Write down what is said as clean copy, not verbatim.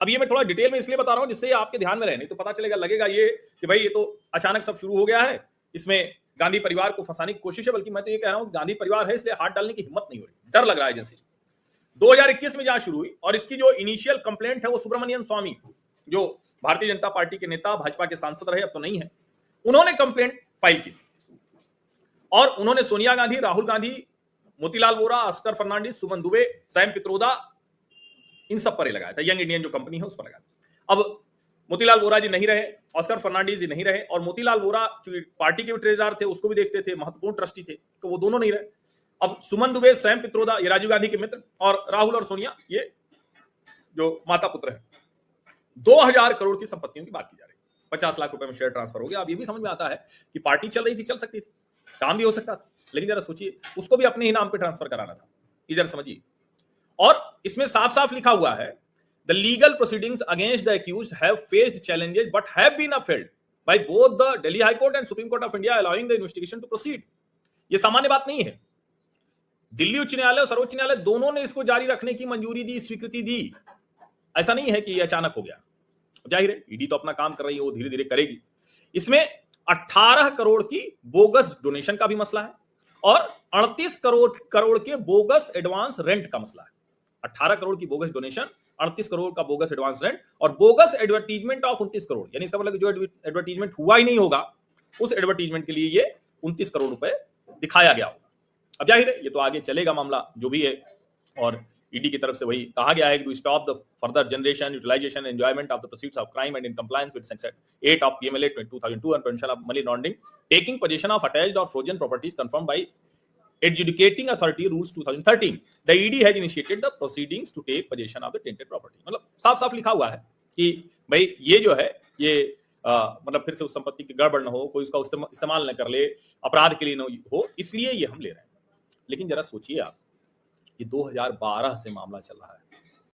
अब ये मैं थोड़ा डिटेल में इसलिए बता रहा हूं जिससे आपके ध्यान में रहे, नहीं तो पता चलेगा, लगेगा ये कि भाई ये तो अचानक सब शुरू हो गया है, इसमें गांधी परिवार को फंसाने की कोशिश है। बल्कि मैं तो ये कह रहा हूं गांधी परिवार है इसलिए हाथ डालने की हिम्मत नहीं हो रही, डर लग रहा है एजेंसी। 2021 में जहां शुरू हुई और इसकी जो इनिशियल कंप्लेंट है वो सुब्रमण्यम स्वामी, जो भारतीय जनता पार्टी के नेता, भाजपा के सांसद रहे, अब तो नहीं है, उन्होंने कंप्लेंट फाइल की और उन्होंने सोनिया गांधी, राहुल गांधी, मोतीलाल वोरा, ऑस्कर फर्नांडिस, सुमन दुबे, सैम पित्रोदा, इन सब पर लगाया था। यंग इंडियन जो कंपनी है उस पर लगाया था। अब मोतीलाल वोरा जी नहीं रहे, ऑस्कर फर्नांडिस जी नहीं रहे, और मोतीलाल वोरा पार्टी के भी ट्रेजरार थे, उसको भी देखते थे, महत्वपूर्ण ट्रस्टी थे, तो वो दोनों नहीं रहे। अब सुमन दुबे, सैम पित्रोदा, ये राजीव गांधी के मित्र, और राहुल और सोनिया ये जो माता पुत्र है, 2000 करोड़ की संपत्तियों की बात की जा रही है। 50 लाख रुपए में शेयर ट्रांसफर हो गया। अब ये भी समझ में आता है कि पार्टी चल रही थी, चल सकती थी, काम भी हो सकता था, लेकिन जरा सोचिए उसको भी अपने ही नाम पे ट्रांसफर कराना था। इधर समझिए, और इसमें साफ साफ लिखा हुआ है the legal proceedings against the accused have faced challenges but have been upheld by both the Delhi high court and supreme court of India allowing the investigation to proceed. ये सामान्य बात नहीं है। दिल्ली उच्च न्यायालय और सर्वोच्च न्यायालय दोनों ने इसको जारी रखने की मंजूरी दी, स्वीकृति दी। ऐसा नहीं है कि ये अचानक हो गया। जाहिर है ईडी तो अपना काम कर रही है, वो धीरे धीरे करेगी। इसमें 18 करोड़ की बोगस डोनेशन का भी मसला है और 38 करोड़ के बोगस एडवांस रेंट का मसला है। 18 करोड़ की बोगस डोनेशन, 38 करोड़ का बोगस एडवांस रेंट और बोगस एडवर्टीजमेंट ऑफ 29 करोड़। यानी इसका मतलब जो एडवर्टीजमेंट हुआ ही नहीं होगा, उस एडवर्टीजमेंट के लिए ये 29 करोड़ रुपए दिखाया गया होगा। अब जाहिर है ये तो आगे चलेगा मामला जो भी है, और ईडी की तरफ से वही कहा गया है कि to stop the further generation, utilisation, enjoyment of the proceeds of crime and in compliance with section 8 of PMLA 2002 and prevention of money laundering, taking possession of attached or frozen properties confirmed by adjudicating authority rules 2013, the ED has initiated the proceedings to take possession of the tainted property। मतलब साफ साफ लिखा हुआ है कि भाई ये जो है ये मतलब फिर से उस संपत्ति की गड़बड़ न हो, कोई उसका इस्तेमाल न कर ले, अपराध के लिए न हो, इसलिए ये हम ले रहे हैं। लेकिन जरा सोचिए आप, ये 2012 से मामला चल रहा है,